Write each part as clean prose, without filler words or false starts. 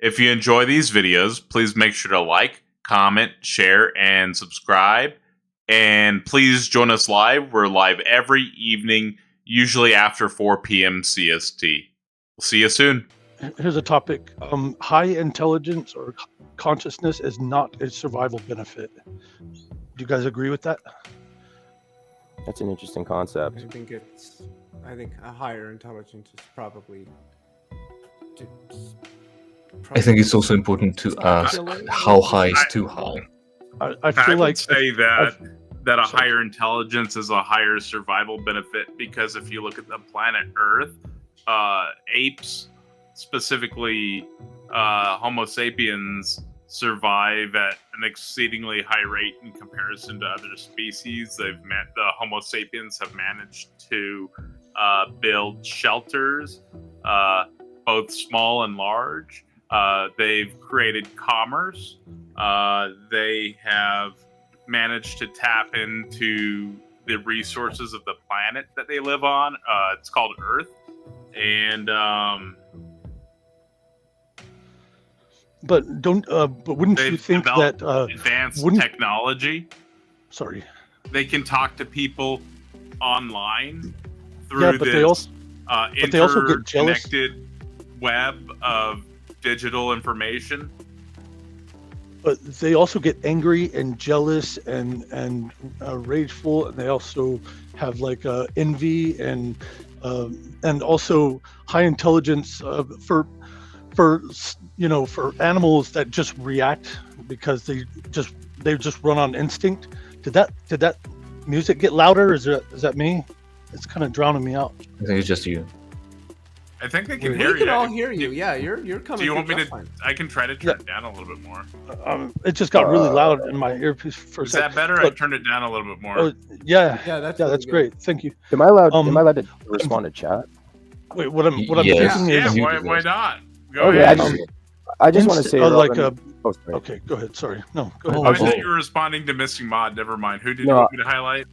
If you enjoy these videos, please make sure to like, comment, share, and subscribe. And please join us live. We're live every evening, usually after 4 p.m. CST. We'll see you soon. Here's a topic. High intelligence or consciousness is not a survival benefit. Do you guys agree with that? That's an interesting concept. I think a higher intelligence is probably. I think it's also important to ask how high is too high. I feel like would say that a higher intelligence is a higher survival benefit, because if you look at the planet Earth, apes, specifically Homo sapiens, survive at an exceedingly high rate in comparison to other species. The Homo sapiens have managed to build shelters, both small and large. They've created commerce. They have managed to tap into the resources of the planet that they live on. It's called Earth. And but wouldn't you think that advanced technology? Sorry. They can talk to people online through yeah, but this they also get jealous. Interconnected web of digital information. But they also get angry and jealous and rageful, and they also have like envy and also high intelligence for animals that just react because they just run on instinct. Did that music get louder? Is that me? It's kind of drowning me out. I think it's just you. I think they can hear you. We can all hear you. Yeah, you're coming. Do you want me to? Fine. I can try to turn it down a little bit more. It just got really loud in my earpiece for a second. Is that better? I turned it down a little bit more. That's great. Thank you. Am I allowed to respond to chat? Wait, what I'm thinking is why not? Go okay, ahead. I just want to say okay, go ahead. Sorry, no, go ahead. I thought you were responding to Missing Mod. Never mind. Who did you want me to highlight?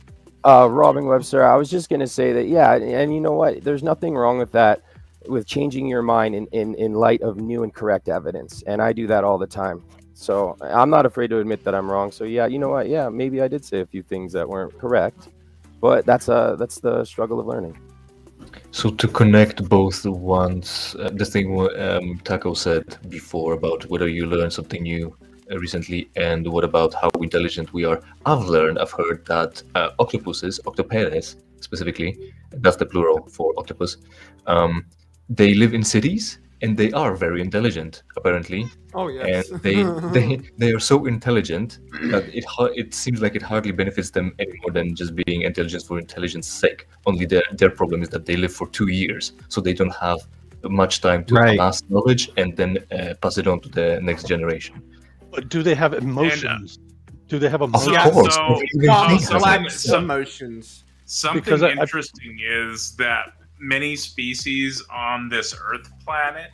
Robin Webster. I was just gonna say that, yeah, and you know what? There's nothing wrong with that, with changing your mind in light of new and correct evidence, and I do that all the time. So I'm not afraid to admit that I'm wrong. So yeah, you know what? Yeah, maybe I did say a few things that weren't correct, but that's the struggle of learning. So to connect both the thing Taco said before about whether you learned something new recently and what about how intelligent we are, I've heard that octopedes specifically, that's the plural for octopus, they live in cities and they are very intelligent apparently. Oh yes. And they are so intelligent that it seems like it hardly benefits them any more than just being intelligent for intelligence sake. Only their problem is that they live for 2 years, so they don't have much time to amass knowledge and then pass it on to the next generation. But do they have emotions? Do they have emotions? Of course. Emotions. Something interesting is that many species on this Earth planet,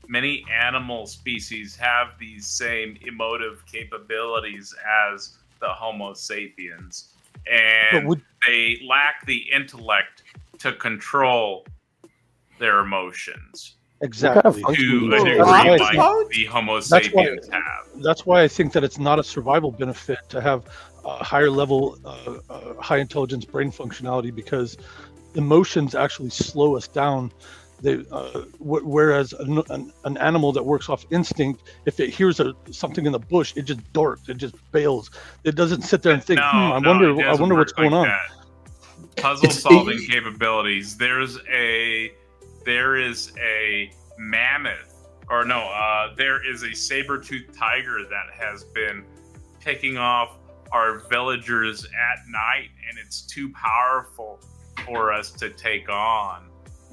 many animal species have these same emotive capabilities as the Homo sapiens, and they lack the intellect to control their emotions. Exactly. To a degree like the Homo sapiens have. That's why I think that it's not a survival benefit to have a higher level, high intelligence brain functionality, because emotions actually slow us down. Whereas an animal that works off instinct, if it hears something in the bush, it just darts, it just bails. It doesn't sit there and think, I wonder what's going on. Puzzle solving capabilities. There is a mammoth, there is a saber-toothed tiger that has been picking off our villagers at night, and it's too powerful for us to take on.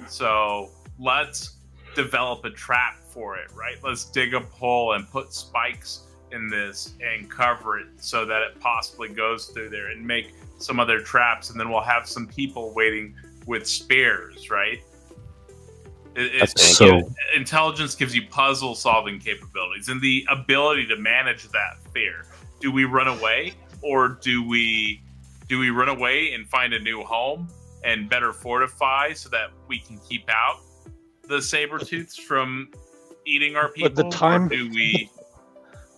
So let's develop a trap for it, right? Let's dig a hole and put spikes in this and cover it so that it possibly goes through there, and make some other traps, and then we'll have some people waiting with spears, right? Intelligence gives you puzzle solving capabilities and the ability to manage that fear. Do we run away, or do we run away and find a new home and better fortify so that we can keep out the saber-tooths from eating our people, But the time, or do we,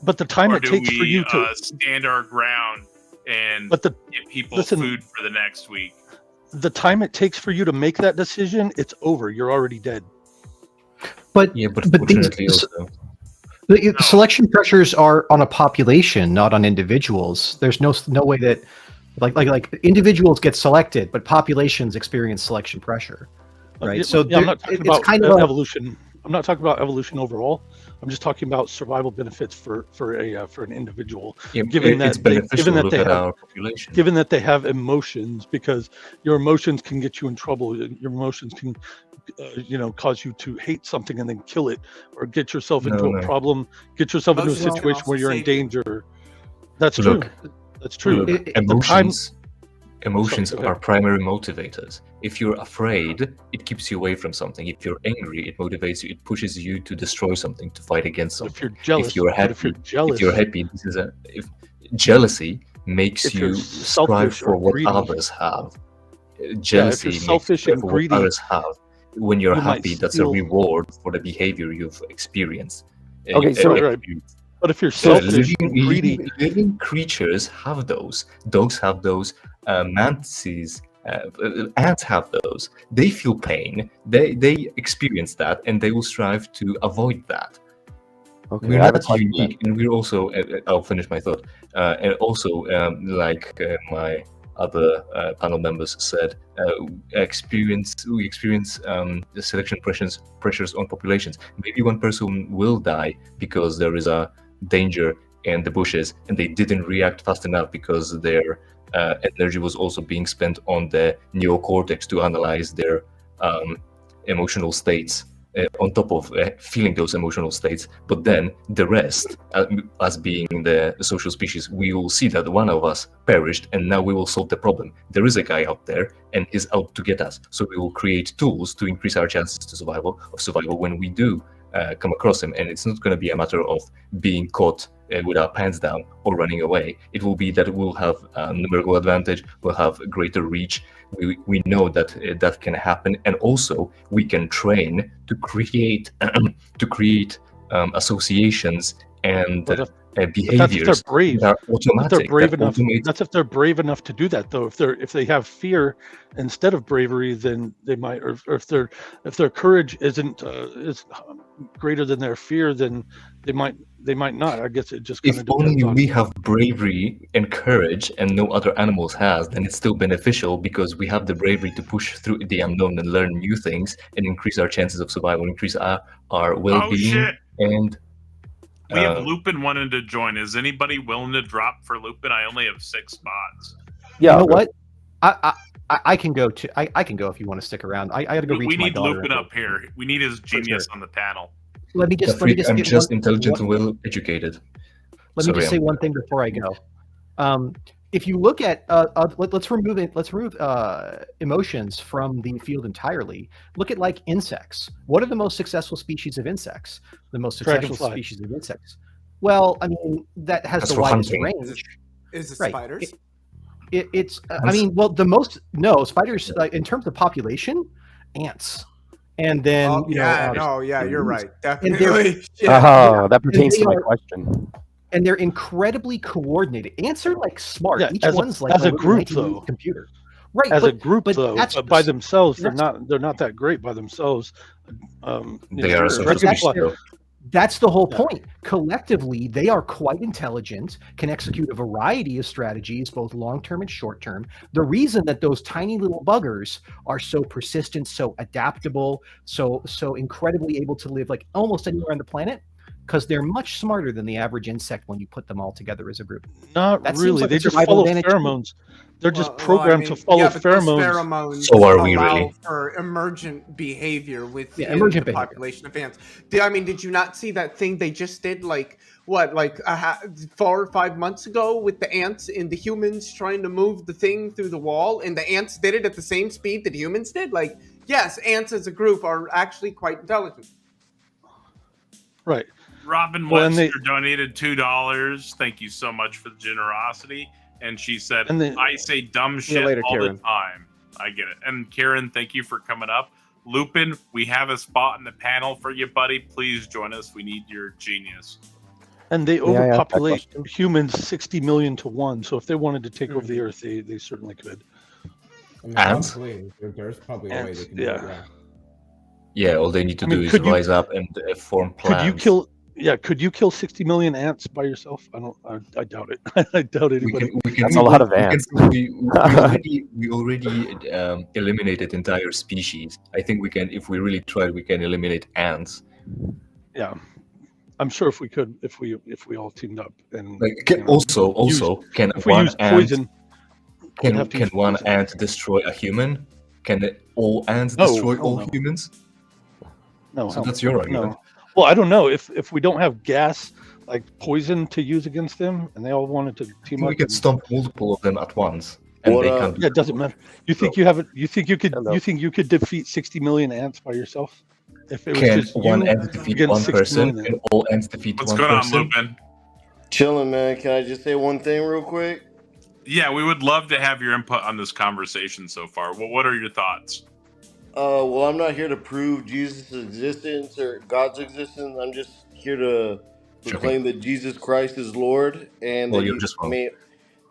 but the time or it do takes we for you to, stand our ground and but the get people listen, food for the next week? the time it takes for you to make that decision, it's over. You're already dead. But Yeah, but but these fortunately also. the No. selection pressures are on a population, not on individuals. There's no way that like individuals get selected, but populations experience selection pressure, right? Yeah, So yeah, I'm not talking it's about kind of evolution. I'm not talking about evolution overall. I'm just talking about survival benefits for an individual. Yeah, Given it's that they, beneficial given to that look they at have, our population. given that they have emotions, because your emotions can get you in trouble. Your emotions can, cause you to hate something and then kill it, or get yourself into No. a problem, get yourself into a Emotions can situation also where you're in save you. danger. That's Look, true. That's true. Look, It- the time. emotions Sorry, go are ahead. primary motivators. If you're afraid, it keeps you away from something. If you're angry, it motivates you. It pushes you to destroy something, to fight against But if something. you're jealous, If you're but if you're happy, jealous, this is if jealousy makes if you're you strive selfish for or what greedy, others have. yeah, if Jealousy you're makes you selfish strive and for what greedy, others have. When you're you might happy, that's a steal. reward for the behavior you've experienced. Okay, so- Right. But if you're So selfish and greedy, living creatures have those. Dogs have those. Mantises, ants have those. They feel pain. They experience that, and they will strive to avoid that. Okay, We're I have a not question. unique, and we're also. I'll finish my thought. And also, like my other panel members said, we experience the selection pressures on populations. Maybe one person will die because there is a danger in the bushes, and they didn't react fast enough because their energy was also being spent on the neocortex to analyze their emotional states. On top of feeling those emotional states, but then the rest, as being the social species, we will see that one of us perished, and now we will solve the problem. There is a guy out there, and he's out to get us. So we will create tools to increase our chances to survival when we do come across him. And it's not going to be a matter of being caught with our pants down or running away. It will be that we'll have a numerical advantage, we'll have greater reach. We know that that can happen, and also we can train to create associations and But behaviors that's if they're brave. that are automatic. If they're brave that enough, automate- that's if they're brave enough to do that. Though, if they have fear instead of bravery, then they might. Or if their courage isn't is greater than their fear, then they might not. I guess it just kind If of depends only on. we have bravery and courage and no other animals has, then it's still beneficial because we have the bravery to push through the unknown and learn new things and increase our chances of survival, increase our well-being. shit. And We have Lupin wanting to join. Is anybody willing to drop for Lupin? I only have 6 spots. Yeah, you know I'll go. what? I can go too. I can go if you want to stick around. I got to go reach We my need daughter. Lupin up here. We need his genius on the panel. Let me just I'm get just one- intelligent one- and well educated. Let me Sorry, just say I'm- one thing before I go. If you look at let's remove emotions from the field entirely. Look at like insects. What are the most successful species of insects? The most successful Dragonfly. species of insects. Well, I mean that has That's the for widest hunting. range. Is it Right. spiders? It's I mean, well, spiders in terms of population, ants, and then Oh, you know, you're right. they're- Definitely. Oh, that pertains they to my are- question. and they're incredibly coordinated. Ants are like smart. Yeah, Each as a- one's like as a little group, 1980s though. computer. Right, As a group, but though, that's but by themselves, they're that's- not that great by themselves. They are a social Dragonfly- species, though. That's the whole Yeah. point. Collectively, they are quite intelligent, can execute a variety of strategies, both long-term and short-term. The reason that those tiny little buggers are so persistent, so adaptable, so incredibly able to live like almost anywhere on the planet, because they're much smarter than the average insect when you put them all together as a group. Not That seems really. like They a just survival follow advantage. pheromones. They're just Well, I programmed mean, to follow yeah, but those pheromones. pheromones So are we allow really. for emergent behavior within emergent the behavior. population of ants. Did you not see that thing they just did? Like 4 or 5 months ago with the ants and the humans trying to move the thing through the wall, and the ants did it at the same speed that humans did. Like, yes, ants as a group are actually quite intelligent. Right. Robin Well, and Webster donated $2. Thank you so much for the generosity. And she said, And then- I say dumb See you shit later, all Karen. the time. I get it. And Karen, thank you for coming up. Lupin, we have a spot in the panel for you, buddy. Please join us. We need your genius. And they May I ask that overpopulate question? humans 60 million to 1. So if they wanted to take over the Earth, they certainly could. I mean, Ants? probably, there's probably a way Ants, they can do yeah. it. Yeah. Yeah, all they need to I mean, do is could you- rise up and form plans. Could you kill? Yeah, could you kill 60 million ants by yourself? I doubt it. I doubt We anybody. can, That's a lot of ants. We already eliminated entire species. I think we can, if we really tried, we can eliminate ants. Yeah, I'm sure if we could, if we all teamed up and Like, you know, also, can if we one use ant poison, we'd can have to use one poison. ant destroy a human? Can all ants No, destroy hell all no. humans? No, So hell that's your argument. no. Well, I don't know if we don't have gas like poison to use against them, and they all wanted to team up. We can and- stomp multiple of them at once, and What they up? can't. Yeah, it doesn't matter. You think you have it? You think you could? Hello. You think you could defeat 60 million ants by yourself? If it was Can just one you ant defeat against one 60 person? million Can all ants defeat What's one going on, person? Lupin? Chilling, man. Can I just say one thing real quick? Yeah, we would love to have your input on this conversation so far. Well, what are your thoughts? Well, I'm not here to prove Jesus' existence or God's existence. I'm just here to proclaim that Jesus Christ is Lord, and Well, that you're just wrong.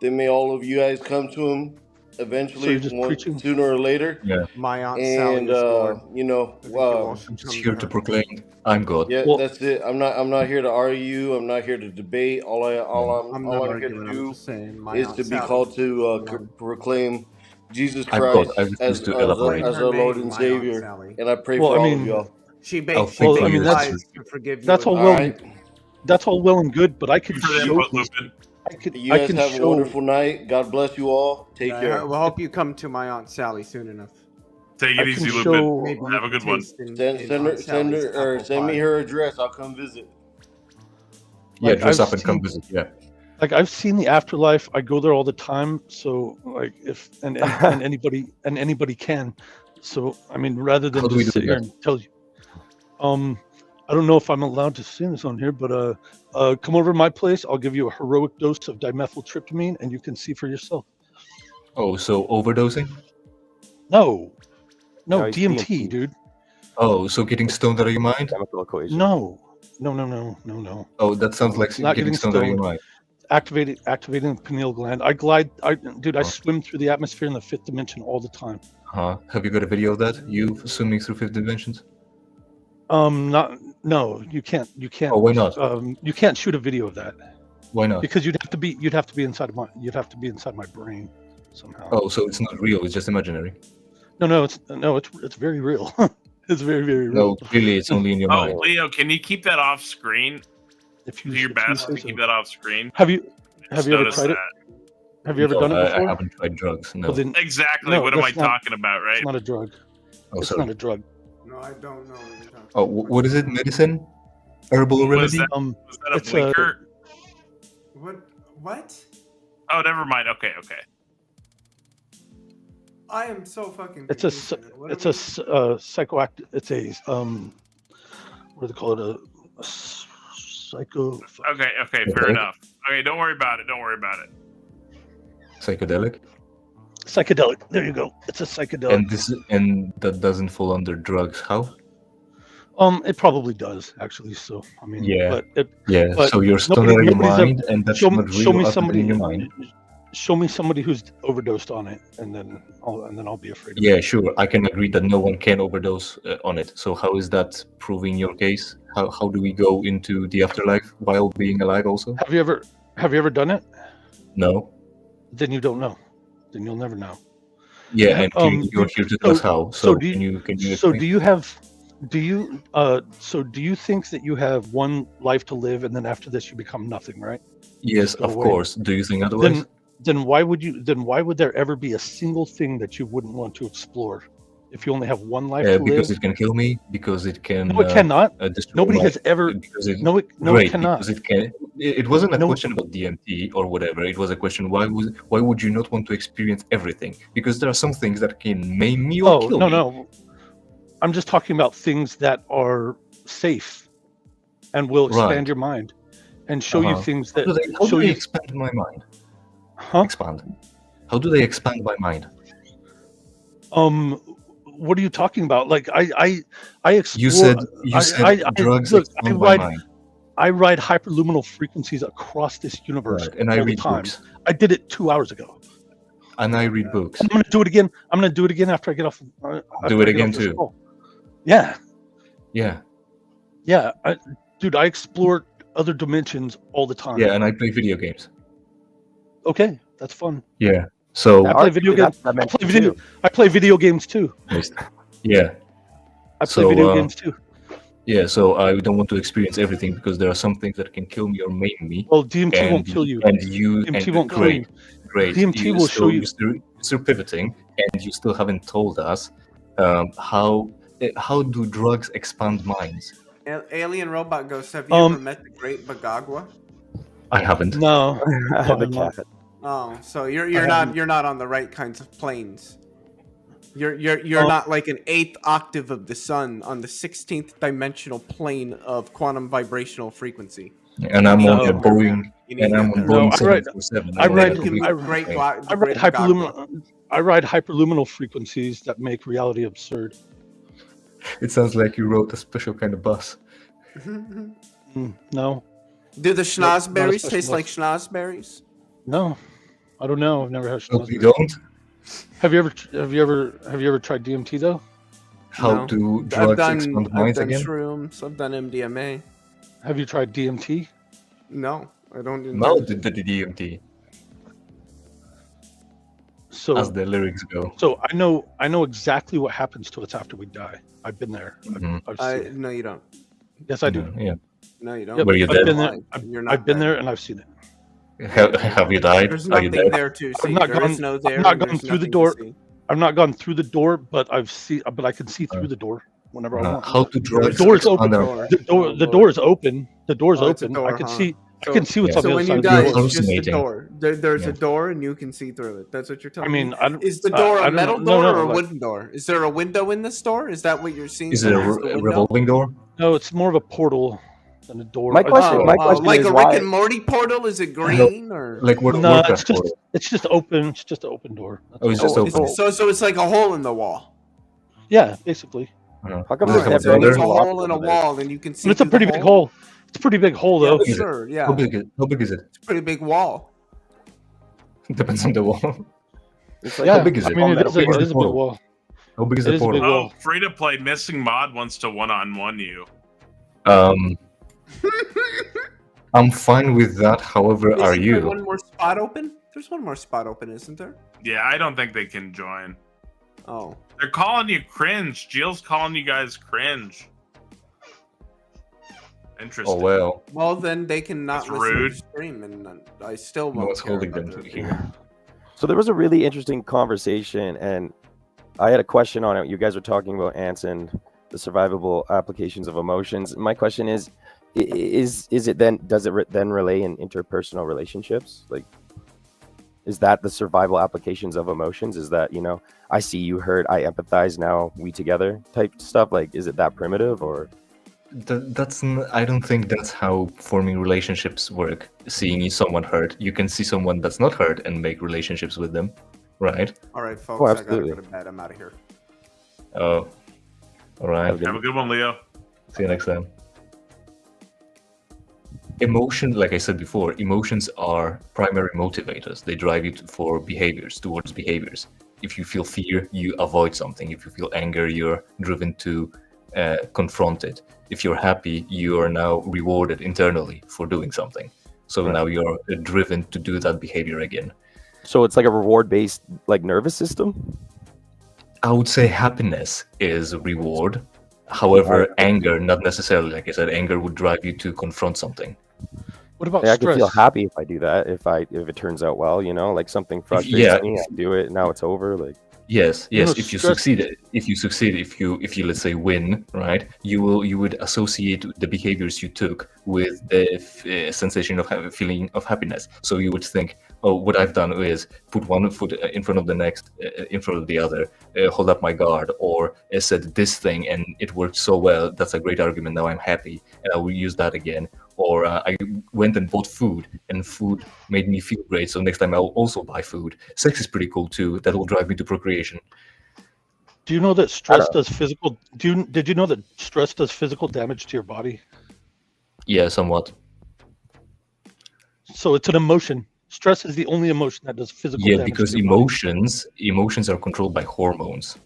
may all of you guys come to Him So eventually, you're just preaching? sooner or later. My Aunt Sally And is Lord. you know, I think you all should I'm just come here to to her. proclaim I'm God. yeah, Well- that's it. I'm not here to argue. I'm not here to debate. All I'm not I'm here to arguing. I'm do just saying my is Aunt to be Sally called is to Lord. proclaim Jesus I'm Christ God. I refuse as, to as, elaborate. as Her our Lord name, and my Aunt Savior. Sally. And I pray Well, for I all mean, of y'all. She I'll begs. She think Well, I mean, begs that's- us to forgive you. that's all All well. right. That's all well and good, but I can For the show. input, Lupin. You I guys can have show. a wonderful night. God bless you all. Take care. We'll hope you come to my Aunt Sally soon enough. Take I it easy, can Lupin. show. Maybe you Have a can good one. taste in Send Aunt her, Sally's apple send me pie. her address. I'll come visit. Yeah, Like, dress I've up and come seen- visit. Yeah. Like I've seen the Afterlife. I go there all the time. So like if and anybody can. So I mean, rather than How do we just do sit here that? and tell you, I don't know if I'm allowed to say this on here, but come over to my place. I'll give you a heroic dose of dimethyltryptamine, and you can see for yourself. Oh, so overdosing? No, No, he's DMT, DMT. dude. Oh, so getting stoned out of your mind? Chemical equation. No. Oh, that sounds like Not getting getting stoned out of your stoned. mind. Activating the pineal gland. I Oh. swim through the atmosphere in the fifth dimension all the time. Have you got a video of that? You swimming through fifth dimensions? No, you can't. Oh, why not? You can't shoot a video of that Why not? because you'd have to be inside my brain somehow. Oh, so it's not real. It's just imaginary. No, it's very real. It's very, very real. No, really, it's only in your Oh, mind. Leo, can you keep that off screen? If you Do your if you best say to keep so. that off screen. Have you Just ever noticed tried it? that. Have you ever No, done it I before? haven't tried drugs. No. Well, then Exactly. No, what am I that's not- talking about, right? it's not a drug. Oh, It's sorry. not a drug. No, I don't know what you're talking Oh, what is it? Medicine? Herbal What is remedy? that? Was that a It's a- blinker? What? Oh, never mind. Okay. I am so fucking. It's a psychoactive. It's a what do they call it? A psycho. Okay. Fair Okay. enough. Okay, don't worry about it. Psychedelic? Psychedelic. There you go. It's a psychedelic. And that doesn't fall under drugs. How? It probably does actually. So I mean, Yeah. But Yeah. But so you're stoned nobody- out of your nobody's ever- mind, and that's show not me, real show me other somebody than in your mind. Show me somebody who's overdosed on it, and then I'll be afraid. Of Yeah, it. sure. I can agree that no one can overdose on it. So how is that proving your case? How do we go into the afterlife while being alive? Also, Have you ever done it? no. Then you don't know. Then you'll never know. Yeah, and you're here to tell us how. So do can you So explain? do you think that you have one life to live, and then after this you become nothing, right? Yes, go of away? course. Do you think otherwise? Then why would there ever be a single thing that you wouldn't want to explore if you only have one life to Because live? it can kill me. Because it can. No, it cannot. Destroy Nobody my- has ever. Because it, No, it great, cannot. because it can. It wasn't a No. question about DMT or whatever. It was a question why would you not want to experience everything? Because there are some things that can maim me or Oh kill no, me. no. I'm just talking about things that are safe and will expand Right. your mind and show you Uh-huh. things How that do they show you. expand my mind? Huh? Expand. How do they expand my mind? what are you talking about? Like I explore. You said drugs look, expand my mind. I ride hyperluminal frequencies across this universe Right, and I all the read time. books. I did it 2 hours ago. And I read books. I'm gonna do it again. I'm gonna do it again after I get off. Do it again too. Call. Yeah, Yeah. yeah, dude. I explore other dimensions all the time. Yeah, and I play video games. Okay, that's fun. Yeah. So I play video games. I play video games too. yeah. I play video So, games too. Yeah, so I don't want to experience everything because there are some things that can kill me or maim me. Well, DMT won't kill you. And you DMT and won't kill great, you. great. DMT will show you. You're still pivoting, and you still haven't told us how do drugs expand minds? Alien Robot Ghost, have you ever met the Great Bagagwa? I haven't. No. The cat. Oh, so you're not on the right kinds of planes. You're not like an 8th octave of the sun on the 16th dimensional plane of quantum vibrational frequency. And I'm on a Boeing. You And I'm on Boeing 747. I ride hyperluminal frequencies that make reality absurd. It sounds like you wrote a special kind of bus. No. Do the schnozberries special taste bus. like schnozberries? No, I don't know. I've never had. Oh, you don't? Have you ever tried DMT though? How do drugs expand minds I've done again? shrooms. I've done MDMA. Have you tried DMT? No, I don't do No, that. the DMT, So as the lyrics go. So I know exactly what happens to us after we die. I've been there. I've seen it. No, you don't. Yes, I do. Yeah. No, you don't. Yep, Were you I've dead? been there. You're not I've been dead. there and I've seen it. Have you died? There's Are you nothing dead? there to see. I've not There gone. is no I've there. not and gone there's through the nothing to door. see. I've not gone through the door, but but I can see through the door whenever I want. How do drugs The door is open. expand our- The door is open. The door is Oh, it's a open. door, I can huh? see. So- I can see what's on So the when other you side die, of the door. it's just a Hallucinating. door. There's Yeah. a door, and you can see through it. That's what you're I telling me. mean, I don't. Is the I door a don't metal know. door or a like- wooden door? Is there a window in this door? Is that what you're seeing? Is it a through the window? revolving door? No, it's more of a portal than a door. My question like is a why- Rick and Morty portal? Is it green or? Like what? No, Warcraft it's portal? just open. It's just an open door. Oh, it's just open. So it's like a hole in the wall. Yeah, basically. How come Does it there's have a never So brother? there's a any hole in a over there? wall, and you can see. But it's a through pretty the big hole. It's a pretty big hole, though. Yeah, sure. Yeah, How big is it? it's a pretty big wall. Depends on the wall. It's like Yeah, How big is I it? mean, How big it is a big portal? wall. How big is It the is a big portal? wall. Oh, free to play missing mod wants to one-on-one you. I'm fine with that. However, Isn't are there you? one more spot open? There's one more spot open, isn't there? Yeah, I don't think they can join. Oh, They're calling you cringe. Jill's calling you guys cringe. Interesting. Oh well, well then they can not That's listen to rude. the stream, and I still no won't one's care holding about them to their here. So there was a really interesting conversation, and I had a question on it. You guys were talking about ants and the survivable applications of emotions. My question is it then, does it then relay in interpersonal relationships? Like, is that the survival applications of emotions? Is that, I see, you heard, I empathize, now we together type stuff? Like, is it that primitive or? I don't think that's how forming relationships work. Seeing someone hurt, you can see someone that's not hurt and make relationships with them, right? All right, folks, Oh, I gotta absolutely. go to bed. I'm out of here. Oh, all right. Have a good one, Leo. See you next time. Emotion, like I said before, emotions are primary motivators. They drive you for towards behaviors. If you feel fear, you avoid something. If you feel anger, you're driven to confront it. If you're happy, you are now rewarded internally for doing something. So now you're driven to do that behavior again. So it's like a reward-based, like, nervous system? I would say happiness is a reward. However, anger, not necessarily. Like I said, anger would drive you to confront something. What about Like, I stress? can feel happy if I do that, if it turns out well, like something frustrates me, I do it, now it's over, like. Yes. You know, If you stress- succeed, if you let's say win, right? You would associate the behaviors you took with the sensation of feeling of happiness. So you would think, oh, what I've done is put one foot in front of the next, in front of the other, hold up my guard, or said this thing and it worked so well. That's a great argument. Now I'm happy, and I will use that again. Or I went and bought food, and food made me feel great. So next time I'll also buy food. Sex is pretty cool too. That will drive me to procreation. Do you know that stress does physical? Did you know that stress does physical damage to your body? Yeah, somewhat. So it's an emotion. Stress is the only emotion that does physical Yeah, damage. because to your body. emotions are controlled by hormones.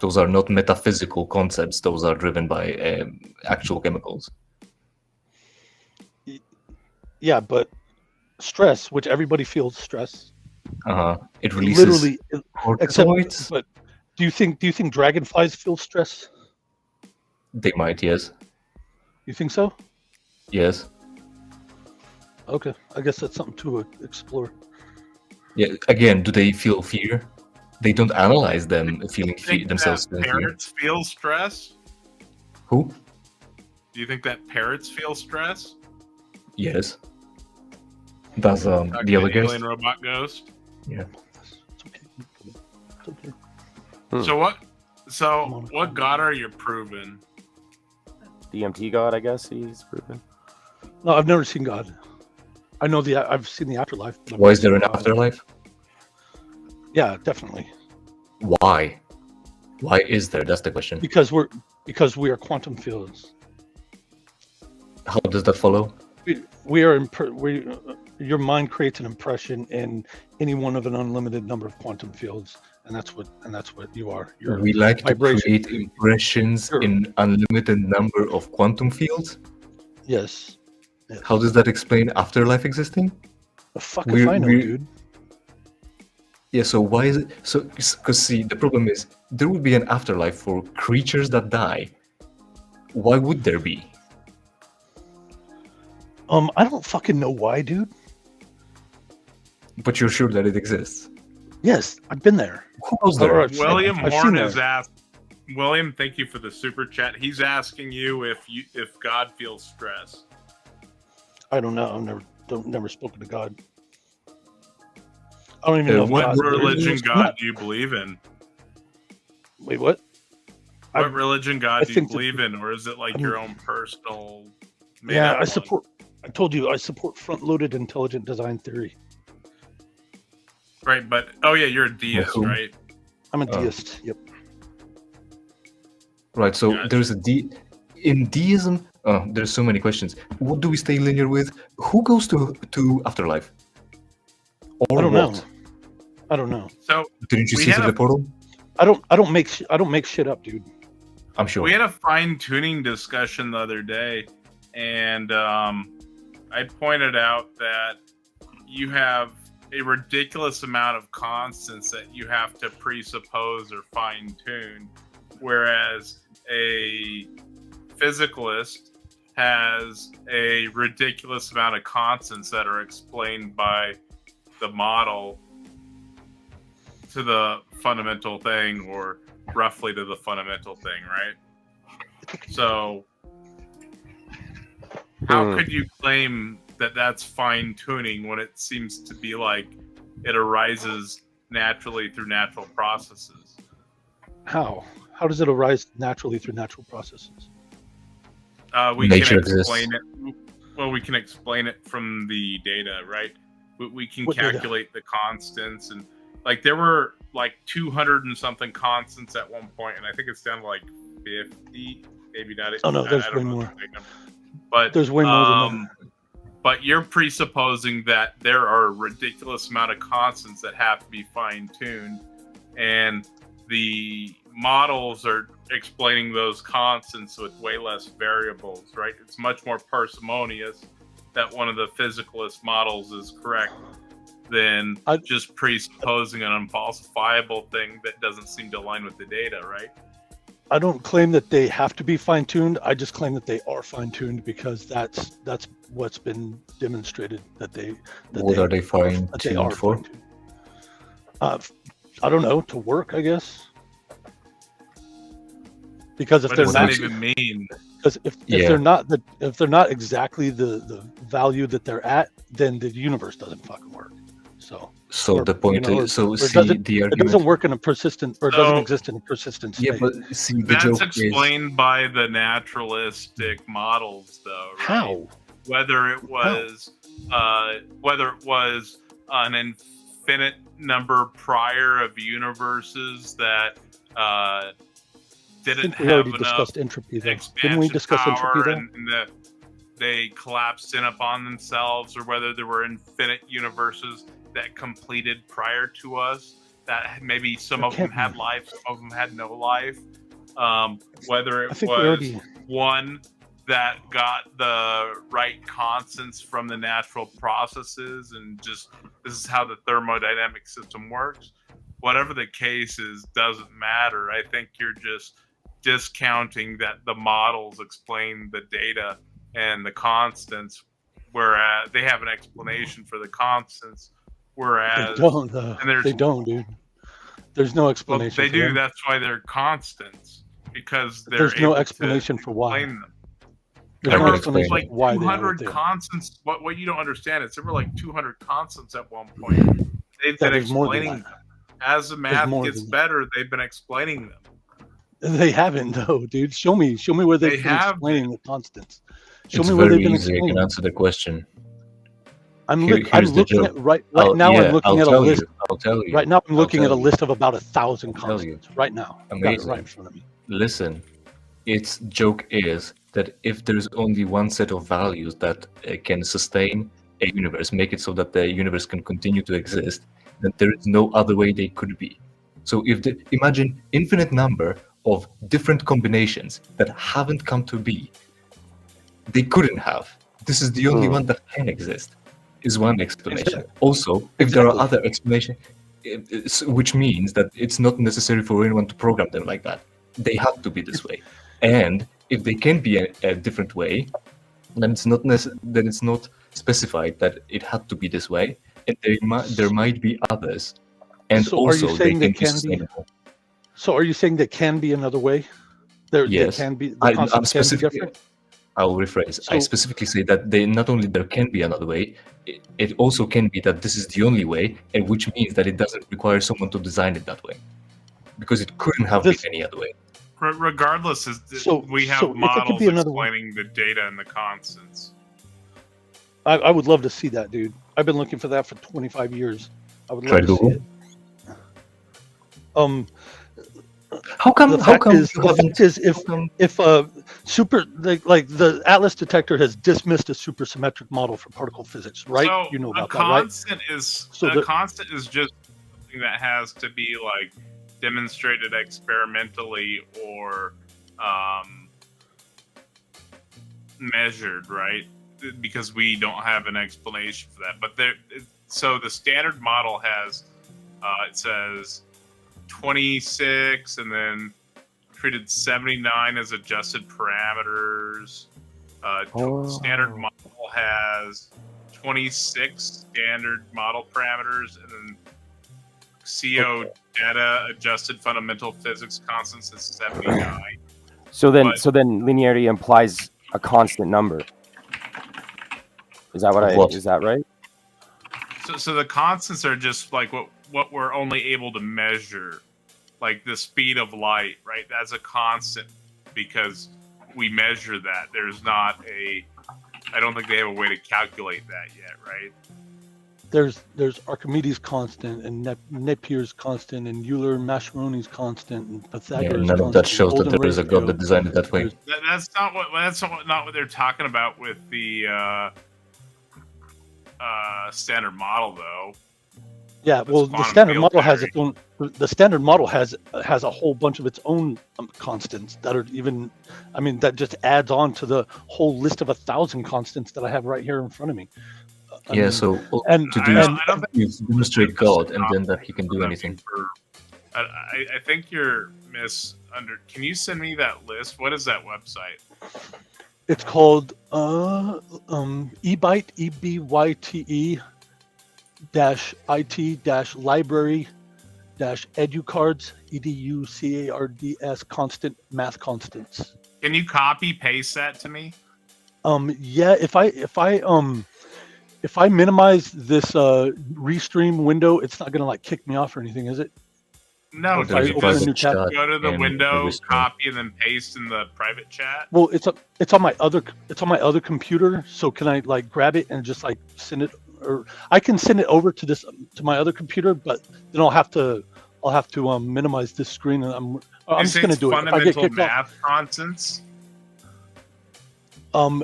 Those are not metaphysical concepts. Those are driven by actual chemicals. Yeah, but stress, which everybody feels stress, It releases literally. corticoids. But do you think dragonflies feel stress? They might, yes. You think so? Yes. Okay, I guess that's something to explore. Yeah. Again, do they feel fear? They don't analyze them feeling themselves. That parrots feel stress? Who? Do you think that parrots feel stress? Yes. Does the other guest? Alien robot ghost? Yeah. It's okay. It's okay. So what god are you proving? DMT God, I guess he's proven. No, I've never seen God. I know I've seen the afterlife. but I've Why never is there seen an God. afterlife? Yeah, definitely. Why? Why is there? That's the question. Because we are quantum fields. How does that follow? We are your mind creates an impression in any one of an unlimited number of quantum fields, and that's what you are. You're We like to vibration. create impressions Sure. in unlimited number of quantum fields. Yes. How does that explain afterlife existing? The fuck if I know, dude. Yeah, so why is it so? Because see, the problem is there would be an afterlife for creatures that die. Why would there be? I don't fucking know why, dude. But you're sure that it exists. Yes, I've been there. Who goes there? Or I've William seen Horn there. has asked. William, thank you for the super chat. He's asking you if God feels stress. I don't know. I've never spoken to God. I don't even know if What God. religion I'm God not- do you believe in? Wait, what? What religion God do you think that- believe in, or is it like your own personal? made Yeah, up I one? support. I told you I support front-loaded intelligent design theory. Right, but oh yeah, you're a deist, who? right? I'm a Oh. deist. Yep. Right, so Gotcha. there's in deism. There's so many questions. What do we stay linear with? Who goes to afterlife? Or I don't what? know. I don't know. So Didn't you We see had through a- the portal? I don't make shit up, dude. I'm sure. we had a fine tuning discussion the other day, and I pointed out that you have a ridiculous amount of constants that you have to presuppose or fine tune, whereas a physicalist has a ridiculous amount of constants that are explained by the model to the fundamental thing, or roughly to the fundamental thing, right? So how could you claim that that's fine tuning when it seems to be like it arises naturally through natural processes? How? How does it arise naturally through natural processes? We Nature can exists. explain it. Well, we can explain it from the data, right? We can What data? calculate the constants, and like there were like 200 and something constants at one point, and I think it's down to like 50, maybe not. Oh, no, there's I don't way know more. the exact number. But There's way more than that. But you're presupposing that there are a ridiculous amount of constants that have to be fine-tuned, and the models are explaining those constants with way less variables, right? It's much more parsimonious that one of the physicalist models is correct than just presupposing an unfalsifiable thing that doesn't seem to align with the data, right? I don't claim that they have to be fine-tuned. I just claim that they are fine-tuned because that's what's been demonstrated that they. What are they are fine-tuned for? fine-tuned. I don't know, to work, I guess. Because if What they're does not, that even mean? because if Yeah. they're not exactly the value that they're at, then the universe doesn't fucking work. So So or, the point you know, is, so or see doesn't- the it argument. doesn't work in a persistent, or it doesn't So- exist in a persistent state. Yeah, but see the That's joke is explained by the naturalistic models, though. Right? How? Whether it was an infinite number prior of universes that I didn't think we have already enough discussed entropy, though. expansion Didn't we discuss power, entropy, though? and they collapsed in upon themselves, or whether there were infinite universes that completed prior to us, that maybe some of them had life, some of them had no life. Whether I it think we was already. one that got the right constants from the natural processes, and just this is how the thermodynamic system works. Whatever the case is, doesn't matter. I think you're just discounting that the models explain the data and the constants, whereas they have an explanation for the constants, They whereas don't, though. and there's They don't, dude. There's no well, explanation. they for do. them. That's why they're constants, because they're There's no able explanation to for why. explain them. There's There no were explanation like for why they are 200 what they are. constants. What you don't understand is there were like 200 constants at one point. They've Yeah, been there's more than explaining that. them. As the math more gets than that. better, they've been explaining them. They haven't, though, dude. Show me where They they've been have explaining the constants. Show It's me where very they've been easy. I can explaining. answer the question. I'm Here's the looking joke. at right now. Yeah, I'm looking I'll at a tell list. you. I'll tell you. Right now, I'm I'll looking at a tell you. list of about 1,000 I'll tell you. constants. Right now, I've got it Amazing. right in front of me. Listen, its joke is that if there's only one set of values that can sustain a universe, make it so that the universe can continue to exist, then there is no other way they could be. So imagine infinite number of different combinations that haven't come to be. They couldn't have. This is the only one that can exist, is one explanation. Also, if there are other explanations, which means that it's not necessary for anyone to program them like that. They have to be this way. And if they can be a different way, then it's not specified that it had to be this way. And there might be others. And So are you also, saying they there can be can be? sustainable. So are you saying there can be another way? There Yes. can be. The I'm constants can be specifically. different. I'll rephrase. I So- specifically say that not only there can be another way, it also can be that this is the only way, and which means that it doesn't require someone to design it that way, because it couldn't have This- been any other way. Regardless, we have so if it could models be another way- explaining the data and the constants. I would love to see that, dude. I've been looking for that for 25 years. I would Try love to see Google. it. How come? The How fact come? is, you the haven't- fact is, if how come- super like the Atlas detector has dismissed a supersymmetric model for particle physics, right? So You know a about that, right? constant is So a the- constant is just something that has to be like demonstrated experimentally or measured, right? Because we don't have an explanation for that. But so the standard model has it says 26, and then treated 79 as adjusted parameters. Standard model has 26 standard model parameters, and then CO data adjusted fundamental physics constants is 79. So then, But- linearity implies a constant number. Is that What? Is that right? So the constants are just like what we're only able to measure, like the speed of light, right? That's a constant because we measure that. There's not I don't think they have a way to calculate that yet, right? There's Archimedes constant and Napier's constant and Euler and Mascheroni's constant and Yeah, Pythagoras none of constant. that shows that Golden there is a ratio. god that designed it that way. That's not what they're talking about with the standard model, though. Yeah, It's well, the quantum standard field model has theory. its own. The standard model has a whole bunch of its own constants that are even. I mean, that just adds on to the whole list of 1,000 constants that I have right here in front of me. I Yeah, mean, so and- to I do don't think is demonstrate God, and then that he can do anything. I think you're Can you send me that list? What is that website? It's called ebyte EBYTE -IT -library -educards EDUCARDS constant math constants. Can you copy paste that to me? Yeah, if I minimize this restream window, it's not gonna like kick me off or anything, is it? No, If I you open a just new tab. go to the and window, restream. copy, and then paste in the private chat. Well, it's on my other computer. So can I like grab it and just like send it, or I can send it over to my other computer, but then I'll have to I'll have to minimize this screen, and I'm You just say going to it's do it. If I get fundamental kicked math constants. off,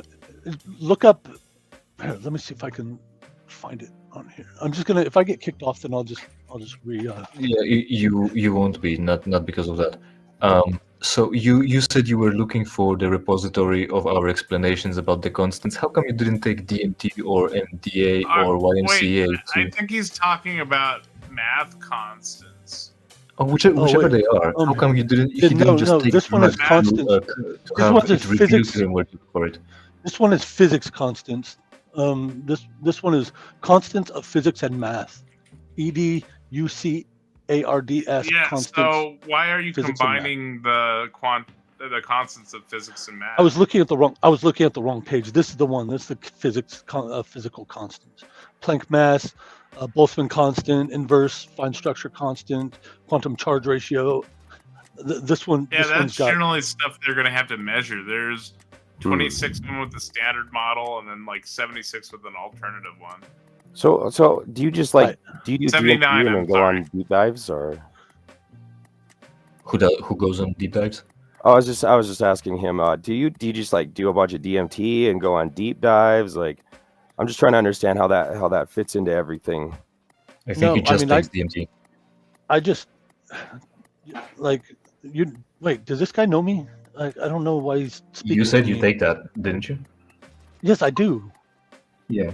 look up. Here, let me see if I can find it on here. I'm just gonna. If I get kicked off, then I'll just re. Yeah, you won't be, not because of that. So you said you were looking for the repository of our explanations about the constants. How come you didn't take DMT or MDA or YMCA? Wait, I think he's talking about math constants. Oh, whichever wait. they are. How come you didn't? Yeah, You no, didn't just no, take this one is math constant. to This have one's it is reviewed physics. and we're looking for it. This one is physics constants. This one is constants of physics and math. EDUCARDS Yeah. constants. So why are you physics and math. combining the constants of physics and math? I was looking at the wrong page. This is the one. This is the physical constants. Planck mass, Boltzmann constant, inverse fine structure constant, quantum charge ratio. This one. Yeah, this that's one's got. generally stuff they're going to have to measure. There's 26 of them with the standard model, and then like 76 with an alternative one. So do you just like Right. do you do 79, DMT and I'm then go sorry. on deep dives or? Who goes on deep dives? I was just asking him. Do you just like do a bunch of DMT and go on deep dives? Like, I'm just trying to understand how that fits into everything. I think No, he I just mean, takes DMT. I just like you. Wait, does this guy know me? I don't know why he's speaking. You said to you me. take that, didn't you? Yes, I do. Yeah.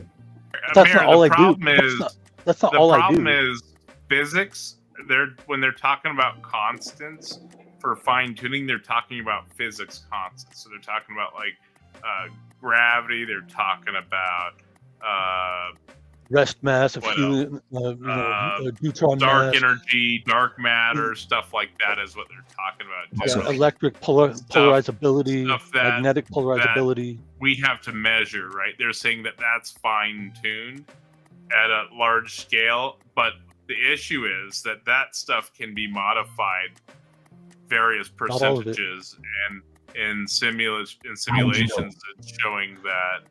That's Amir, not all I the do. problem is That's not the all I problem do. is physics. When they're talking about constants for fine tuning, they're talking about physics constants. So they're talking about like gravity. They're talking about Rest mass, of what helium, neutron dark mass, energy, dark matter, stuff like that is what they're talking about. Awesome. generally. electric polarizability, stuff that- magnetic polarizability. We have to measure, right? They're saying that that's fine tuned at a large scale, but the issue is that that stuff can be modified various Not all of it. percentages, and in simulations, it's showing that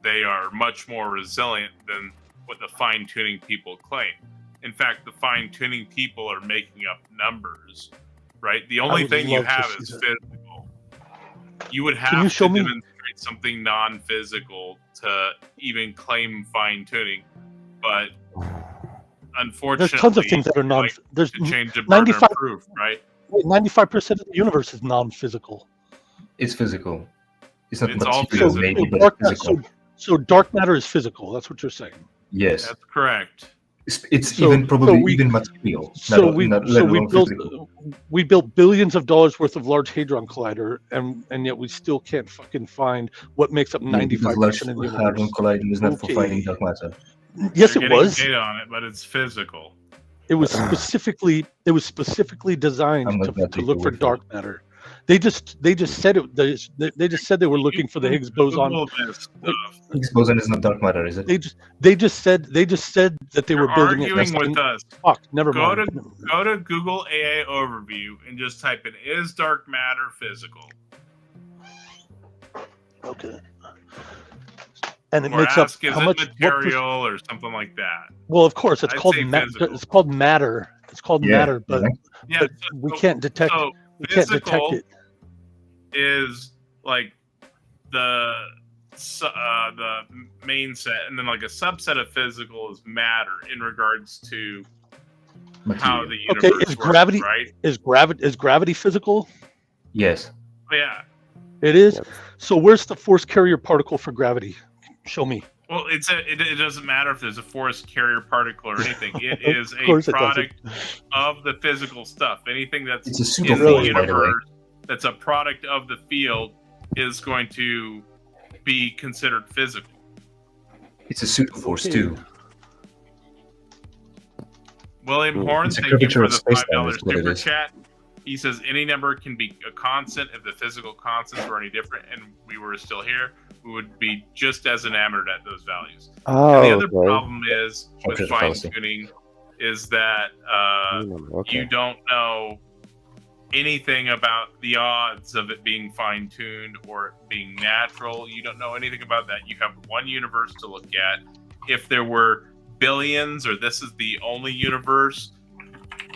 they are much more resilient than what the fine tuning people claim. In fact, the fine tuning people are making up numbers, right? The only would thing you love to have see is that. physical. You would you have show to me- demonstrate something non-physical to even claim fine tuning, but unfortunately, There's tons of things that are non. like There's to change the burden 95 of proof, right? 95% of the universe is non-physical. It's physical. It's not It's all material, physical. maybe, but dark, it's physical. so dark matter is physical. That's what you're saying. Yes. That's correct. It's So- even probably so we- even material. So not, we not, so let we alone built physical. we built billions of dollars worth of Large Hadron Collider, and yet we still can't fucking find what makes up 95% of the Hadron universe. Collider is not for Okay. finding dark matter. Yes, You're it getting was. data on it, but it's physical. It was specifically designed I'm not gonna to take look your for word for dark matter. They just said it. They just said they were looking for the Higgs boson. Google this stuff. Higgs boson is not dark matter, is it? They just said that they were You're building it. arguing next with to- us. Fuck, never Go mind. to Google AA overview and just type in "Is dark matter physical?" Okay. And it Or makes up ask, "Is how it much? What material?" or something like that. well, of course, it's I'd called say physical. it's called matter. It's called Yeah, matter, but, yeah. Yeah, but we can't detect. So We can't detect physical it. is like the main set, and then like a subset of physical is matter in regards to how Material. the Okay, universe is works, gravity- right? Is gravity physical? Yes. Yeah. It is. Yep. So where's the force carrier particle for gravity? Show me. Well, it doesn't matter if there's a force carrier particle or anything. It is a course it product of the physical stuff. Anything that's It's a in super the force, by the way. universe that's a product of the field is going to be considered physical. It's a pseudo force Okay. too. William Mm. Horn, It's a thank you curvature for of the space-time $5 is what it super is. chat. He says any number can be a constant if the physical constants were any different and we were still here. We would be just as enamored at those values. Oh, And the other okay. problem is with Object fine fallacy. tuning is that Okay. you don't know anything about the odds of it being fine tuned or it being natural. You don't know anything about that. You have one universe to look at. If there were billions or this is the only universe,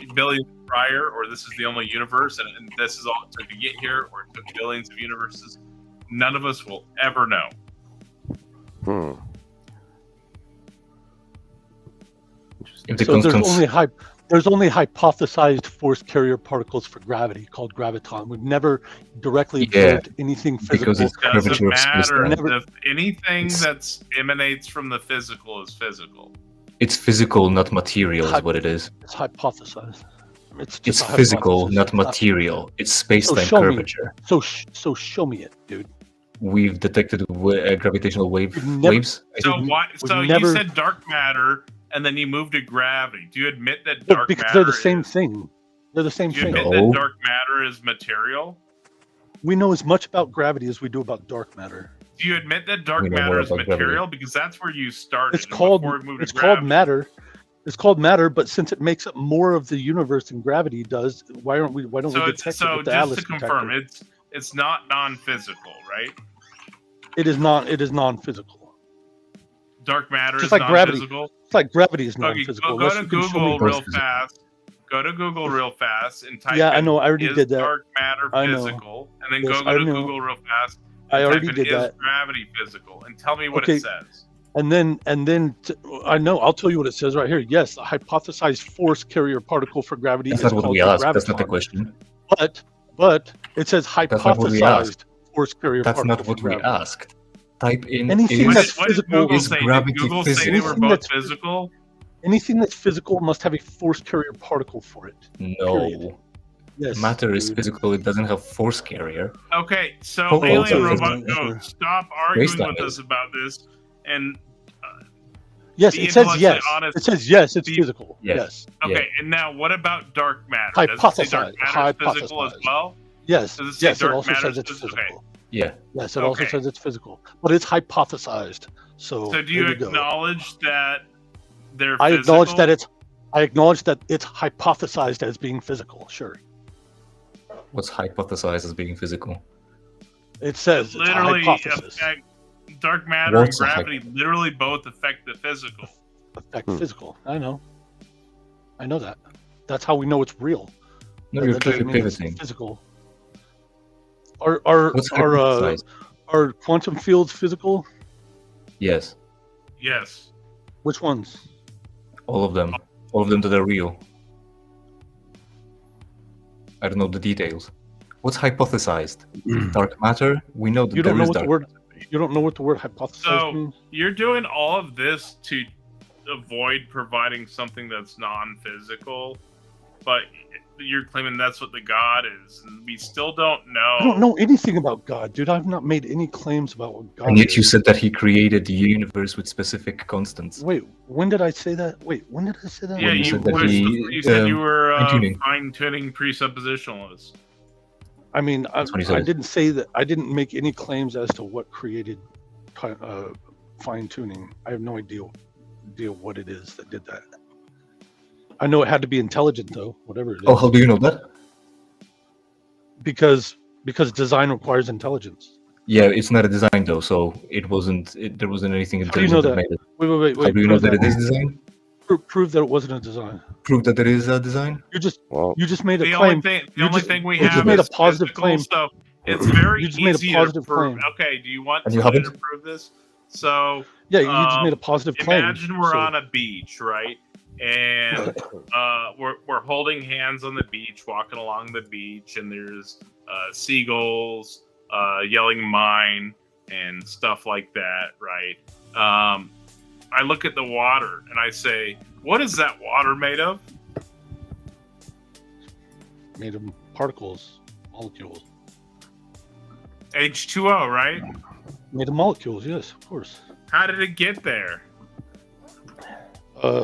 billions prior, or this is the only universe, and this is all it took to get here, or it took billions of universes. None of us will ever know. So there's only hypothesized force carrier particles for gravity called graviton. We've never directly observed anything physical. Because it's curvature of Matter space-time. if anything that emanates from the physical is physical. It's physical, not material, is what it is. It's hypothesized. It's It's just a physical, hypothesis. not It's not- material. It's space-time show me. curvature. So show me it, dude. We've detected gravitational waves. So why? So you said dark matter, and then you moved to gravity. Do you admit that dark because matter? they're the same thing. They're the same Do you thing. admit that dark matter is material? We know as much about gravity as we do about dark matter. Do you admit that dark We know more matter is about material? gravity. Because that's where you started. It's called before we moved to it's called gravity. matter. It's called matter, but since it makes up more of the universe than gravity does, why don't we So detect it so with the just Atlas to confirm, detector? it's not non-physical, right? It is non-physical. Dark matter Just is like gravity. non-physical. It's like gravity is Okay, non-physical. go unless to you can show me Google real physical. fast. Go to Google real fast and type Yeah, I in, know, I already is did that. dark matter I know. physical? And then Yes, go I to know. Google real fast. I and already type in, did is that. gravity physical? And tell me what Okay. it says. And then I know, I'll tell you what it says right here. Yes, the hypothesized force carrier particle for gravity That's is not what called we the asked. That's not the graviton. question. But it says not what we asked. hypothesized force carrier That's particle not for what we gravity. asked. Type in Anything What that's did, what did physical Google is say? Did gravity Google say they physical? were Anything both that's physical? Anything that's physical must have a force carrier particle for it. No. Period. Yes. Matter is dude. physical. It doesn't have force carrier. Okay, so Oh, alien also robot, is- no, stop arguing Space-time with us is. about this. And Yes, be it says intellectually yes. honest. It says yes, it's Be- physical. Yeah. Yes. okay, and now what about dark matter? Does it say dark Hypothesized. matter is physical as Hypothesized. well? Yes. Does it say Yes, it dark also matter says is it's physical? physical. Yeah. Yes, it also Okay. says it's physical. But it's hypothesized. So So do you there go. acknowledge that they're I physical? acknowledge that it's hypothesized as being physical. Sure. What's hypothesized as being physical? It says it's a literally hypothesis. affect dark matter and What's a gravity literally both affect the physical. Affect physical. I know that. That's how we know it's real. No, That you're doesn't clearly mean it's pivoting. physical. Are What's hypothesized? are quantum fields physical? Yes. Yes. Which ones? All of them. All of them that are real. I don't know the details. What's hypothesized? Dark matter? We know that You don't there know is what the dark word. You don't know what the word hypothesize So means. you're doing all of this to avoid providing something that's non-physical, but you're claiming that's what the God is, and we still don't know. I don't know anything about God, dude. I've not made any claims about what God And yet you is. said that he created the universe with specific constants. Wait, when did I say that? Wait, when did I say that? Yeah, When you you, said that you said you were fine-tuning. fine-tuning presuppositionalists. I mean, That's what he I said. didn't say that. I didn't make any claims as to what created fine tuning. I have no idea what it is that did that. I know it had to be intelligent, though. Whatever it is, Oh, how do you know that? because design requires intelligence. Yeah, it's not a design though, so it wasn't. There wasn't anything How do you know intelligent that? that made it. Wait. How do you know prove that it is design? Prove that it wasn't a design. Prove that it is a design. You just Well, made a The claim. only thing, You only just- thing we you just have made a is positive physical claim. stuff. It's very You just made a easy positive to prove. claim. Okay, do you want And you somebody to haven't? prove this? So Yeah, you just made a positive claim. imagine we're So- on a beach, right? And we're holding hands on the beach, walking along the beach, and there's seagulls yelling mine and stuff like that, right? I look at the water and I say, what is that water made of? made of particles, molecules. H2O, right? Made of molecules, yes, of course. How did it get there?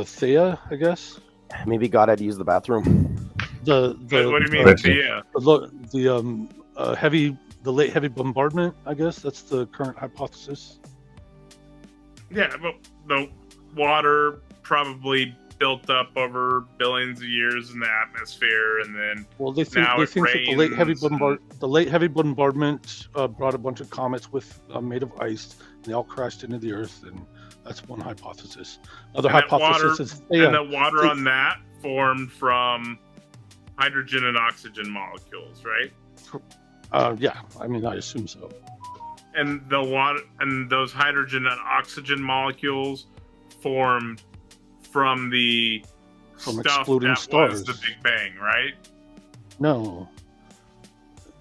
Thea, I guess. maybe God had to use the bathroom. What do you mean, Correctly. Thea? The late heavy bombardment, I guess that's the current hypothesis. Yeah, but the water probably built up over billions of years in the atmosphere, and then Well, they think Now they it think that the late heavy rains bombardment brought a bunch of comets with made of ice, and they all crashed into the Earth, and that's one hypothesis. Another And that hypothesis water- is Thea. and the water on that formed from hydrogen and oxygen molecules, right? Yeah, I mean, I assume so. And the water and those hydrogen and oxygen molecules formed from the From stuff exploding that stars. was the Big Bang, right? No.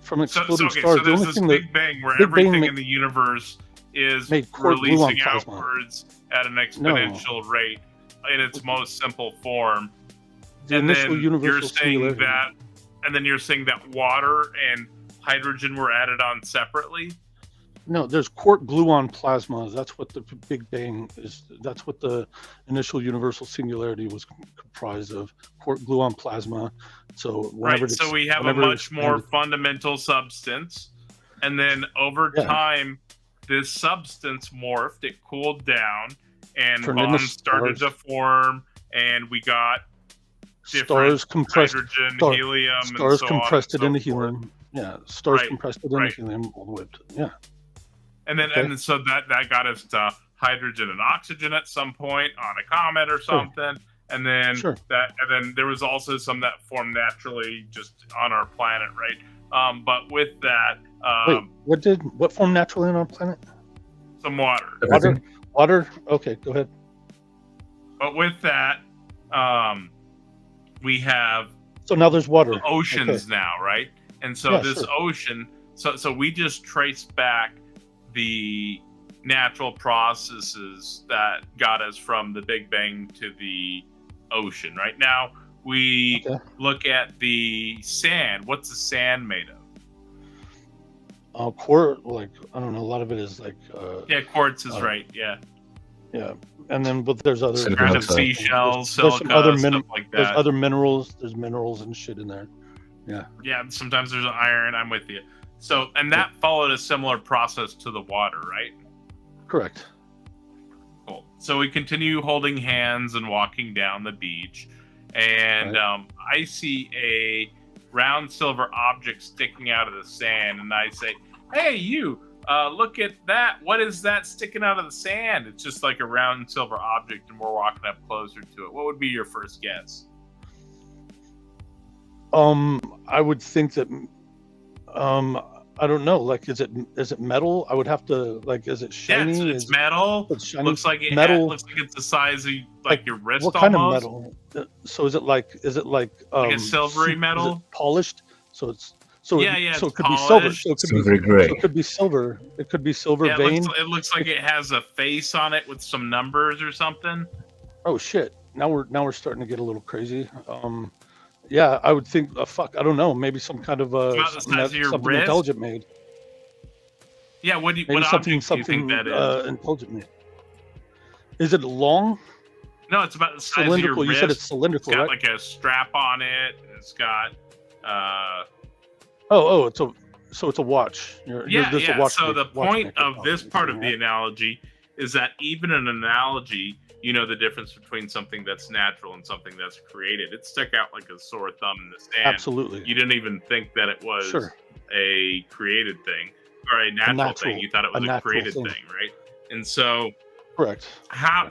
From So exploding okay, stars. so the there's only this thing that Big Bang where Big Bang everything ma- in the universe is made quark gluon releasing plasma. outwards at an exponential rate in its most simple form. the And initial then universal you're saying singularity. that, and then you're saying that water and hydrogen were added on separately. No, there's quark gluon plasma. That's what the Big Bang is. That's what the initial universal singularity was comprised of. Quark gluon plasma. So whenever Right. it So we have a whenever it much more expanded- fundamental substance, and then over Yeah. time, this substance morphed. It cooled down, and Turned into bonds started to stars. form, and we got different stars compressed. hydrogen, star- helium, Stars and so compressed on it and into so forth. helium. Yeah, stars Right, compressed it into right. helium all the way up to, yeah. And then, Okay. and so that got us to hydrogen and oxygen at some point on a comet or something. And then Sure. and then there was also some that formed naturally just on our planet, right? But with that, Wait, what formed naturally on our planet? some water. Water. Water. Okay, go ahead. But with that, we have So now there's water. the oceans Okay. now, right? And so Yeah, this sure. ocean, so we just traced back the natural processes that got us from the Big Bang to the ocean. Right now, we Okay. look at the sand. What's the sand made of? Quartz, like, I don't know, a lot of it is like, Yeah, quartz is Uh, right. Yeah, yeah. And then, but there's other Silicon kind of oxide. seashells, There's some silica, other stuff min- like There's that. other minerals. There's minerals and shit in there. Yeah, sometimes there's iron. I'm with you. So, and that followed a similar process to the water, right? Correct. Cool. So we continue holding hands and walking down the beach, and I see a round silver object sticking out of the sand, and I say, "Hey, you! Look at that! What is that sticking out of the sand?" It's just like a round silver object, and we're walking up closer to it. What would be your first guess? I would think that, I don't know. Like, is it metal? I would have to, like, is it Yeah, shiny? it's metal. It's shiny? Looks like metal. looks like it's the size of like your wrist. What kind almost. of metal? So is it like a silvery is it metal? polished? So it's Yeah, so it it's could be silver. polished. So it could Silvery be gray. So it could be silver. It could be silver Yeah, vein. it looks like it has a face on it with some numbers or something. Oh shit! Now we're starting to get a little crazy. Yeah, I would think. Fuck, I don't know. Maybe some kind of about the size of your something wrist? intelligent made. Yeah, what Maybe object do you something think that is? intelligent made. Is it long? No, it's about the size of your Cylindrical. You wrist. said it's cylindrical, It's got right? like a strap on it. It's got It's a watch. There's a watch So the point watchmaker of this probably, part of the right? analogy is that even an analogy, you know the difference between something that's natural and something that's created. It stuck out like a sore thumb in the sand. Absolutely. You didn't even think that it was Sure. a created thing or a natural thing. You thought it was a natural created thing. thing, right? And so Correct.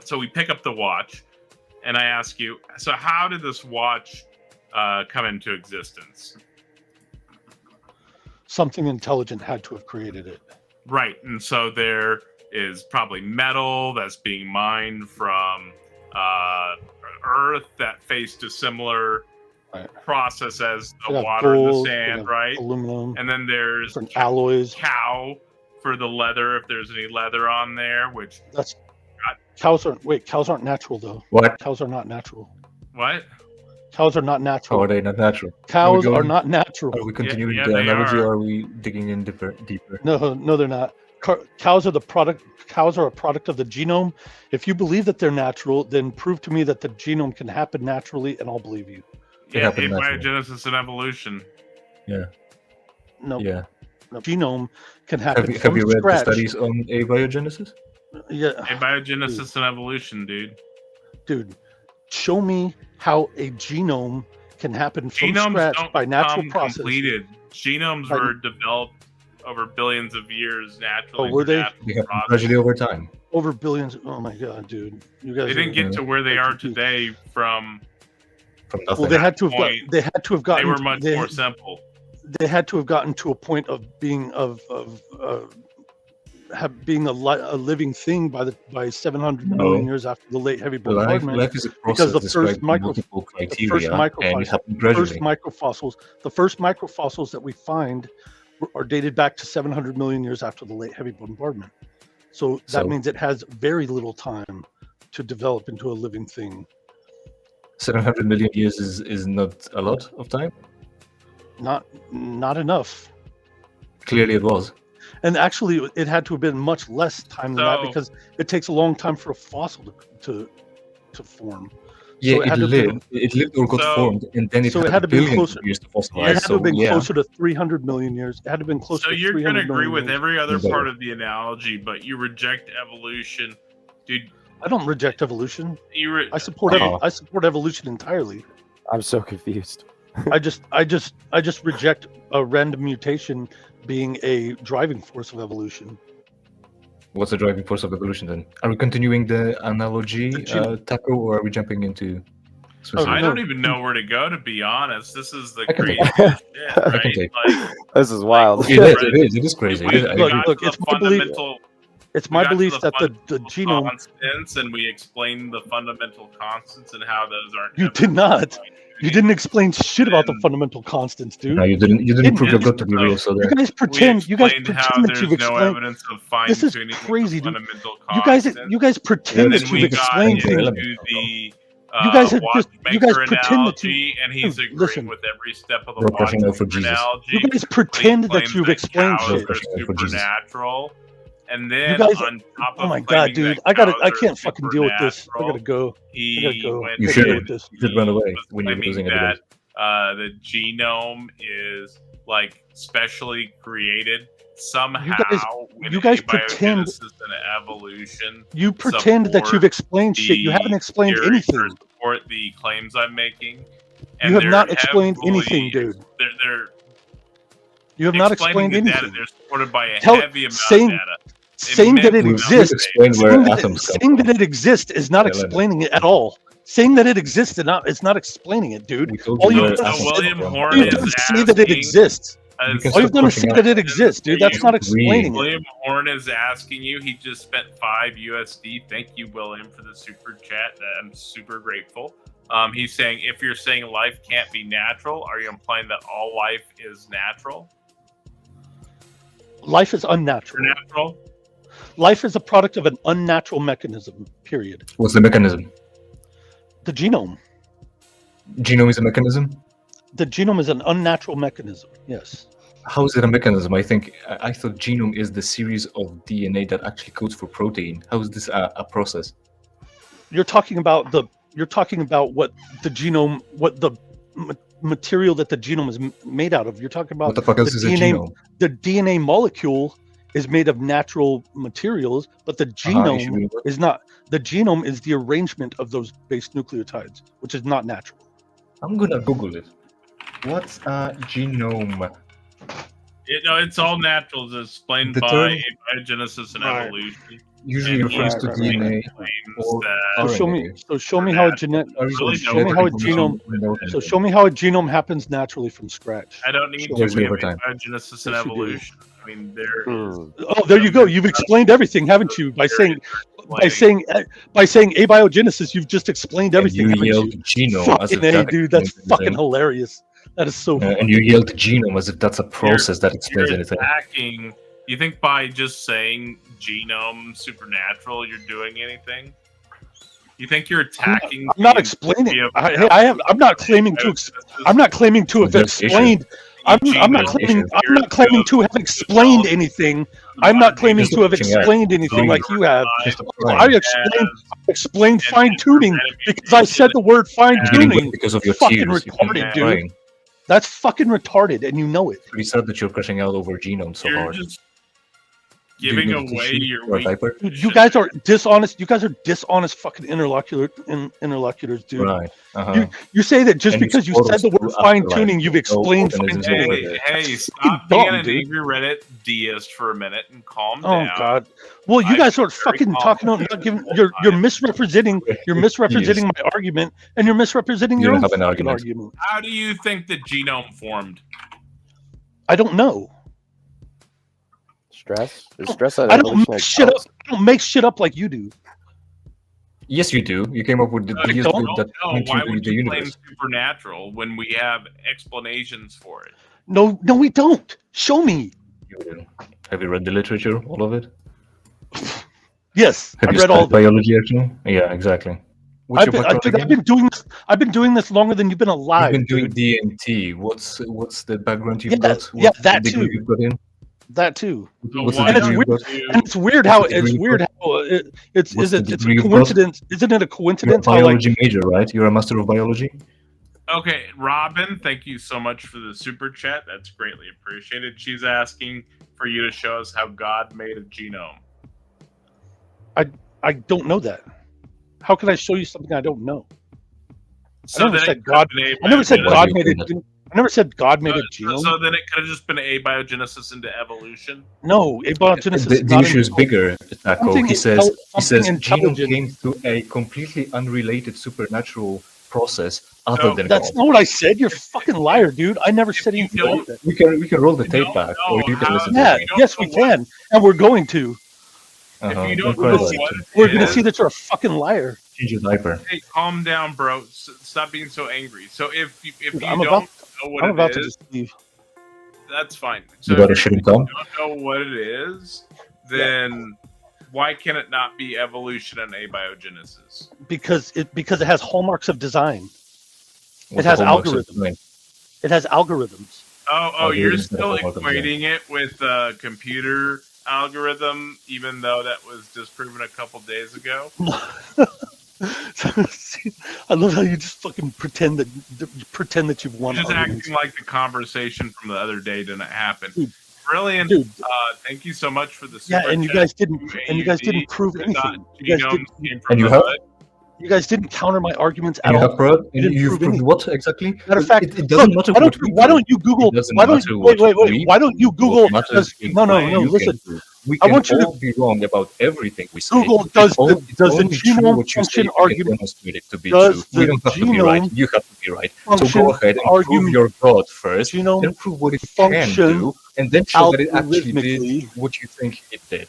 so we pick up the watch, and I ask you, so how did this watch come into existence? Something intelligent had to have created it. Right, and so there is probably metal that's being mined from Earth that faced a similar Right. process as the Could have water gold, and the could sand, have right? Aluminum, And then there's different alloys. cow for the leather, if there's any leather on there, which Cows aren't natural though. What? Cows are not natural. what? Cows are not How natural. are they not natural? Cows going- are not natural. Are we continuing yeah, the they analogy, are. or are we digging in deeper? No, they're not. Cows are the product. Cows are a product of the genome. If you believe that they're natural, then prove to me that the genome can happen naturally, and I'll believe you. It Yeah, happened naturally. abiogenesis and evolution. No, Yeah. no, genome can happen Have from you read scratch. the studies on abiogenesis? Yeah, Abiogenesis and evolution, dude. dude, show me how a genome can happen from Genomes scratch don't by natural come process. completed. Genomes By- were developed over billions of years naturally. Oh, were through they? natural They happen process. gradually over time. Over billions. Oh my god, dude, you guys. They didn't are get to where they are confused. today from from nothing. Well, they had to have point, they had to have gotten They were much more simple. they had to have gotten to a point of being being a living thing by 700 million years after the late heavy bombardment. Life is a because process described by multiple criteria, and it happened gradually. The first microfossils that we find are dated back to 700 million years after the late heavy bombardment. So that means it has very little time to develop into a living thing. 700 million years is not a lot of time? Not enough. Clearly it was. And actually, it had to have been much less time than that, because it takes a long time for a fossil to form. Yeah, So it lived or got formed, and then it had to be closer. Years to fossilize. It had to have been closer to 300 million years. It had to have been closer. So to you're 300 going to agree million with years. every other part of the analogy, but you reject evolution, dude. I don't reject evolution. I support evolution entirely. I'm so confused. I just reject a random mutation being a driving force of evolution. What's the driving force of evolution then? Are we continuing the analogy, Taco, or are we jumping into specific? I don't even know where to go, to be honest. This is the craziest shit, right? Like, this is wild. It is crazy. Look, it's my belief that the genome constants, and we explained the fundamental constants and how those aren't. You did not. You didn't explain shit about the fundamental constants, dude. No, you didn't prove your God to be real. So you guys pretend that you've explained. No this is crazy, dude. You guys pretend that you've explained things. You guys pretend that you. And he's agreeing with every step of the analogy. You guys pretend that you've explained shit. Supernatural. And then on top of oh my god, dude! I can't fucking deal with this. I gotta go. You should run away when you're losing that. The genome is like specially created somehow. You guys pretend. Evolution. You pretend that you've explained shit. You haven't explained anything. Support the claims I'm making. And you have not explained anything, dude. You have not explained anything. Data, they're supported by a heavy amount of data. Saying that it exists, saying that it exists is not explaining it at all. Saying that it exists is not explaining it, dude. All you've done is say that it exists. All you've done is say that it exists, dude. That's not explaining it. William Horn is asking you. He just spent $5 USD. Thank you, William, for the super chat. I'm super grateful. He's saying, if you're saying life can't be natural, are you implying that all life is natural? Life is unnatural. Life is a product of an unnatural mechanism, period. What's the mechanism? The genome. Genome is a mechanism? The genome is an unnatural mechanism, yes. How is it a mechanism? I thought genome is the series of DNA that actually codes for protein. How is this a process? You're talking about what the genome, what the material that the genome is made out of. You're talking about what the fuck else is DNA, a genome? The DNA molecule is made of natural materials, but the genome is not. The genome is the arrangement of those base nucleotides, which is not natural. I'm gonna Google it. What's a genome? It's all natural. It's explained by abiogenesis and evolution. Usually refers to DNA. Show me how a genome happens naturally from scratch. I don't need to abiogenesis and evolution. I mean, there you go. You've explained everything, haven't you? By saying abiogenesis, you've just explained everything. And you yelled genome as if that's dude, that's fucking hilarious. That is so. And you yelled genome as if that's a process that explains anything. You think by just saying genome supernatural, you're doing anything? You think you're attacking? I'm not explaining. I'm not claiming to. I'm not claiming to have explained. I'm not claiming to have explained anything. I'm not claiming to have explained anything like you have. I explained fine tuning because I said the word fine tuning. Because of your fucking retarded, dude. That's fucking retarded, and you know it. Pretty sad that you're crashing out over genome so hard. giving you need to away shoot your or a weak diaper? Dude, you guys are dishonest. You guys are dishonest fucking interlocutors, dude. Right. Uh-huh. You say that just And you because you support said us the word through fine Afterlife. tuning, you've No explained fine organisms tuning. over Hey, there. hey, Fucking stop being dumb, an dude. angry Reddit deist for a minute and calm Oh down. God. Well, you I guys feel are very fucking talking about not complicated giving. the whole You're time. misrepresenting. You're misrepresenting my argument, and you're misrepresenting You your don't own have an fucking argument. argument. How do you think the genome formed? I don't know. Stress? Is stress an I don't evolutionary make shit up. cause? I don't make shit up like you do. Yes, you do. You came up with the I deist don't. group that No, went why into would the you claim universe. supernatural when we have explanations for it? No, we don't. Show me. You do. Have you read the literature, all of it? Yes, Have I you read all studied of it. biology actually? Yeah, exactly. What's your background Dude, again? I've been doing this. I've been doing this longer than you've been alive, You've been doing dude. DMT. What's the background you've Yeah, got? yeah, What's the that degree too. you've got in? That too. So What's the why And it's degree don't you've weird. got? you? And it's weird What's how the degree you've got? it's What's the it's a degree you've got? coincidence. Isn't it a You're a coincidence how like biology major, right? You're a master of biology? Okay, Robin, thank you so much for the super chat. That's greatly appreciated. She's asking for you to show us how God made a genome. I don't know that. How can I show you something I don't know? So I never then said it God. could have I never said been Why God do you made claim it. that? I never said God made a so genome. then it could have just been abiogenesis into evolution. No, abiogenesis The is not issue an is bigger, Taco. something He says something genome intelligent. came through a completely unrelated supernatural process other No, than That's God. not what I said. You're a fucking liar, dude. I never said you anything don't- like that. We can roll the you tape don't back, know or you can how- listen Yeah, to it. you don't yes, know we what- can, and we're going to. Uh-huh. If you Then don't try know that. what We're it gonna is, see that you're a fucking liar. Change your diaper. hey, calm down, bro. Stop being so angry. So if you Dude, don't I'm about know what I'm about it to is, just leave. that's fine. You So got a if you shitting tongue? don't know what it is, then why can it not be evolution and abiogenesis? Because it has hallmarks of design. What's has the hallmarks of algorithms. design? It has algorithms. Oh, you're Algorithms that still are hallmarks of design. equating it with a computer algorithm, even though that was disproven a couple days ago. I love how you just fucking pretend that you've won You're just arguments. acting like the conversation from the other day didn't happen. Dude. Brilliant. Dude. Thank you so much for the Yeah, super and you chat. guys didn't prove Thought anything. You guys genomes didn't. came from And you the have? hood. You guys didn't counter my arguments at And you all. have proved, You didn't you've prove proved anything. what exactly? Matter of fact, it doesn't matter why what don't we you why prove. don't you Google? It doesn't Why don't matter you what wait? we Why don't you Google? What matters is No, what you listen. can prove. We I can want you to all be wrong about everything we say. Google It's does only true genome what you say function if you can argument demonstrate it to be does true. We the don't have to be right. genome You have to be right. So function go ahead and prove argument your God first, genome then prove what it can function do, and then show that it actually did algorithmically. what you think it did.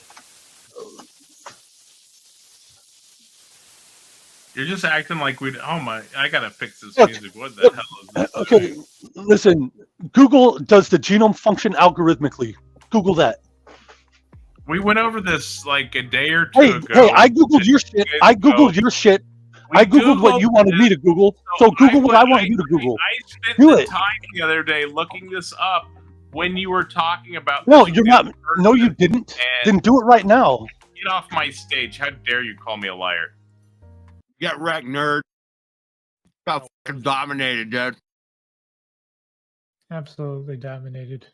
You're just acting like we. Oh my! I gotta fix this Look, music. What the look, hell is this? Okay, listen. Google does the genome function algorithmically. Google that. We went over this like a day or two Hey, ago. I googled your shit. I googled your shit. We I googled what you wanted me to Google. So Google what I want you to Google. I spent Do the it. time the other day looking this up when you were talking about. No, this you're not. No, you didn't. Then do it right now. Get off my stage! How dare you call me a liar? Get wrecked, nerd. Got fucking dominated, dude. Absolutely dominated.